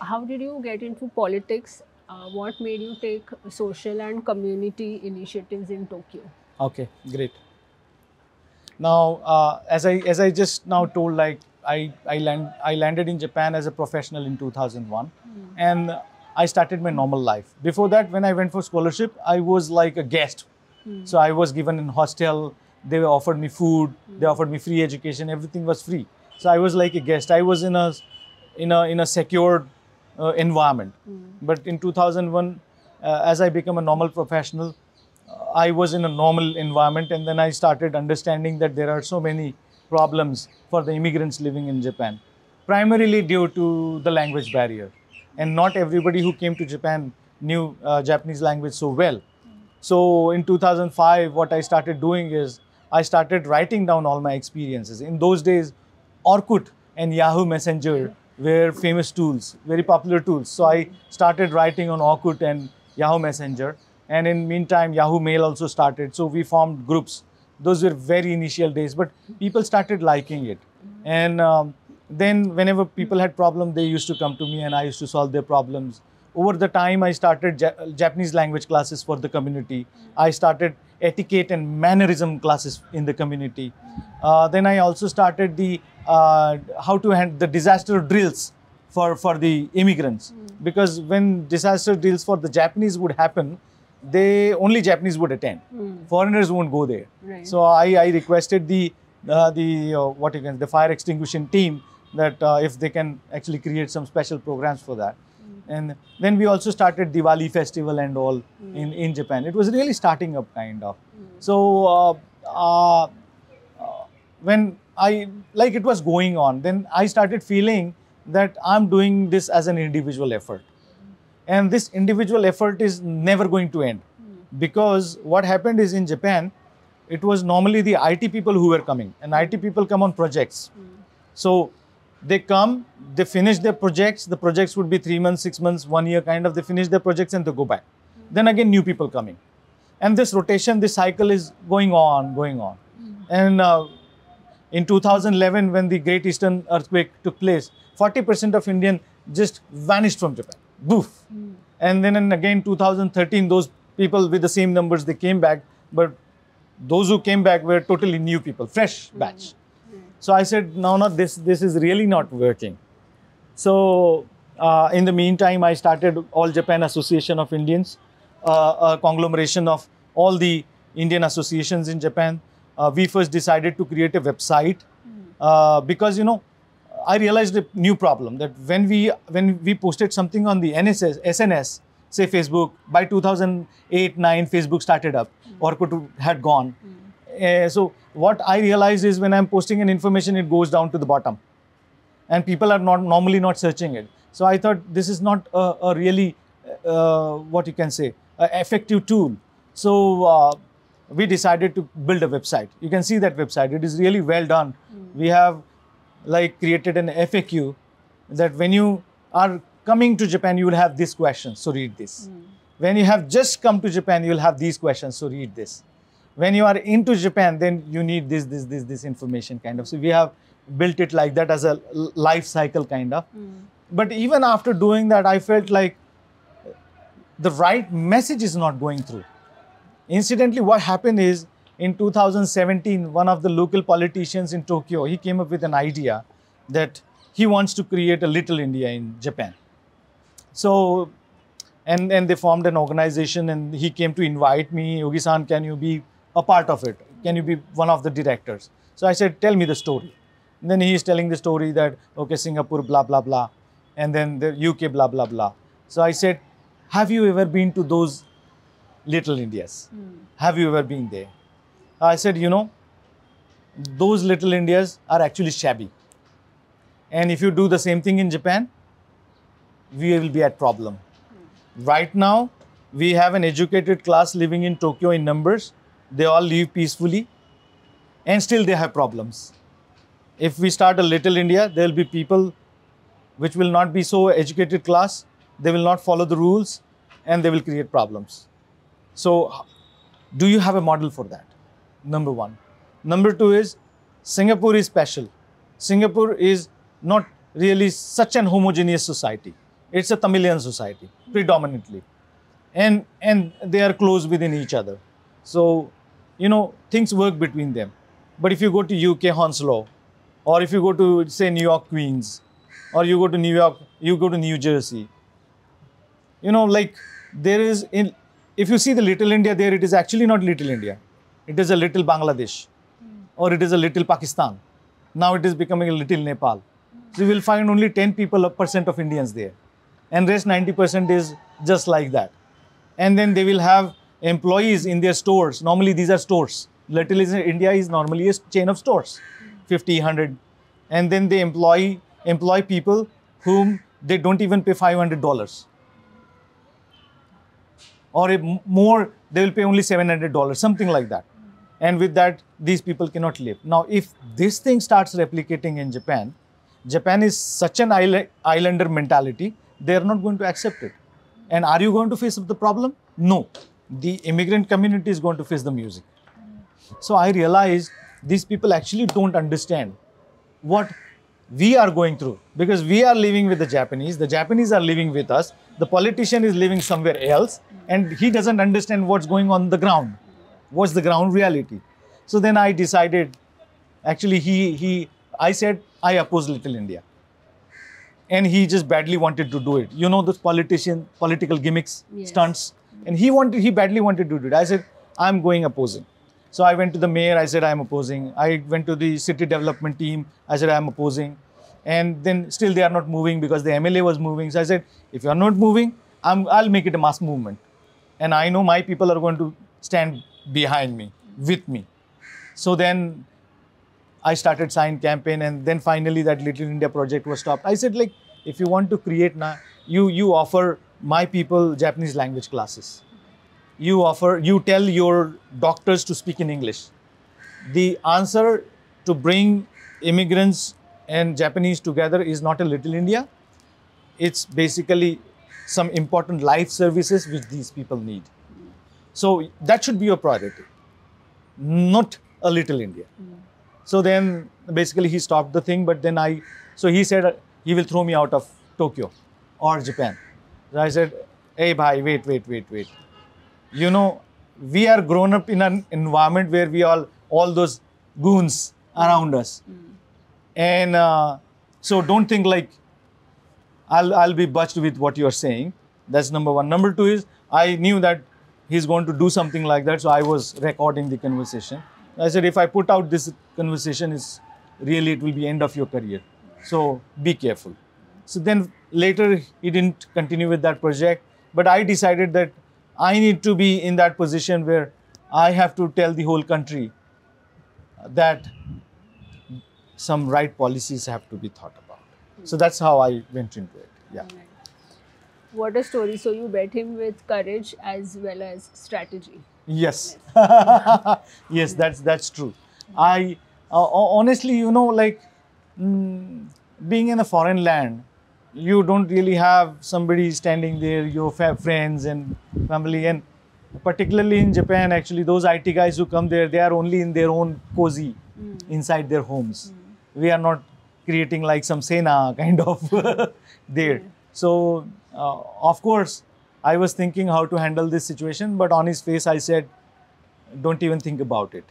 how did you get into politics? What made you take social and community initiatives in Tokyo? Okay, great. Now, as I just now told, like I landed in Japan as a professional in 2001, and I started my normal life. Before that, when I went for scholarship, I was like a guest. So I was given in hostel. They offered me food. They offered me free education. Everything was free. So I was like a guest. I was in a secured environment. But in 2001, as I became a normal professional, I was in a normal environment, and then I started understanding that there are so many problems for the immigrants living in Japan, primarily due to the language barrier. And not everybody who came to Japan knew Japanese language so well. So in 2005, what I started doing is I started writing down all my experiences. In those days, Orkut and Yahoo Messenger were famous tools, very popular tools. So I started writing on Orkut and Yahoo Messenger. And in meantime, Yahoo Mail also started. So we formed groups. Those were very initial days, but people started liking it. And then whenever people had problems, they used to come to me and I used to solve their problems. Over the time, I started Japanese language classes for the community. I started etiquette and mannerism classes in the community. Then I also started the how to handle the disaster drills for the immigrants. Because when disaster drills for the Japanese would happen, only Japanese would attend. Foreigners won't go there. Right. So I requested the fire extinguishing team that if they can actually create some special programs for that. And then we also started Diwali festival and all in Japan. It was really starting up kind of. So when it was going on, then I started feeling that I'm doing this as an individual effort. And this individual effort is never going to end. Because what happened is in Japan, it was normally the IT people who were coming. And IT people come on projects. So they come, they finish their projects. The projects would be 3 months, 6 months, 1 year kind of. They finish their projects and they go back. Then again, new people coming. And this rotation, this cycle is going on. And in 2011, when the Great Eastern Earthquake took place, 40% of Indian just vanished from Japan. Boof. And then again, 2013, those people with the same numbers, they came back. But those who came back were totally new people, fresh batch. So I said, no, this is really not working. So in the meantime, I started All Japan Association of Indians, a conglomeration of all the Indian associations in Japan. We first decided to create a website because, I realized a new problem that when we posted something on the SNS, say Facebook, by 2008-9, Facebook started up, Orkut had gone. So what I realized is when I'm posting an information, it goes down to the bottom. And people are normally not searching it. So I thought this is not a really, effective tool. So we decided to build a website. You can see that website. It is really well done. We have created an FAQ that when you are coming to Japan, you will have these questions. So read this. When you have just come to Japan, you will have these questions. So read this. When you are into Japan, then you need this information kind of. So we have built it like that as a life cycle kind of. But even after doing that, I felt like the right message is not going through. Incidentally, what happened is in 2017, one of the local politicians in Tokyo, he came up with an idea that he wants to create a little India in Japan. So, and they formed an organization and he came to invite me, Yogi-san, can you be a part of it? Can you be one of the directors? So I said, tell me the story. And then he is telling the story that, okay, Singapore, blah, blah, blah. And then the UK, blah, blah, blah. So I said, have you ever been to those little Indias? Have you ever been there? I said, those little Indias are actually shabby. And if you do the same thing in Japan, we will be at problem. Right now, we have an educated class living in Tokyo in numbers. They all live peacefully and still they have problems. If we start a little India, there will be people which will not be so educated class. They will not follow the rules and they will create problems. So, do you have a model for that? Number one. Number two is, Singapore is special. Singapore is not really such an homogeneous society. It's a Tamilian society predominantly, and they are close within each other. So, things work between them. But if you go to UK Hounslow, or if you go to say New York Queens, or you go to New York, you go to New Jersey, like there is in if you see the little India there, it is actually not little India. It is a little Bangladesh, or it is a little Pakistan. Now it is becoming a little Nepal. So you will find only 10% of Indians there, and rest 90% is just like that. And then they will have employees in their stores. Normally these are stores. Little India is normally a chain of stores, 50, 100, and then they employ people whom they don't even pay $500, or more, they will pay only $700, something like that. And with that, these people cannot live. Now, if this thing starts replicating in Japan, Japan is such an islander mentality, they are not going to accept it. And are you going to face the problem? No. The immigrant community is going to face the music. So I realized these people actually don't understand what we are going through, because we are living with the Japanese are living with us, the politician is living somewhere else, and he doesn't understand what's going on the ground. What's the ground reality? So then I decided, actually I said, I oppose Little India. And he just badly wanted to do it. Those political gimmicks, Yes. stunts. And he badly wanted to do it. I said, I'm going opposing. So I went to the mayor, I said, I'm opposing. I went to the city development team, I said, I'm opposing. And then still they are not moving because the MLA was moving. So I said, if you are not moving, I'll make it a mass movement. And I know my people are going to stand behind me, with me. So then I started sign campaign, and then finally that Little India project was stopped. I said, like, if you want to create, you offer my people Japanese language classes. You tell your doctors to speak in English. The answer to bring immigrants and Japanese together is not a Little India. It's basically some important life services which these people need. So that should be your priority, not a Little India. So then basically he stopped the thing, but then so he said he will throw me out of Tokyo or Japan. So I said, hey bhai, wait. We are grown up in an environment where we all those goons around us. And so don't think like I'll be butched with what you're saying. That's number one. Number two is I knew that he's going to do something like that. So I was recording the conversation. I said, if I put out this conversation, it will be end of your career. So be careful. So then later he didn't continue with that project. But I decided that I need to be in that position where I have to tell the whole country that some right policies have to be thought about. So that's how I went into it. Yeah. What a story. So you bet him with courage as well as strategy. Yes. Yes, that's true. I honestly, being in a foreign land, you don't really have somebody standing there, your friends and family. And particularly in Japan, actually, those IT guys who come there, they are only in their own cozy inside their homes. We are not creating like some Sena kind of there. So, of course, I was thinking how to handle this situation, but on his face, I said, don't even think about it.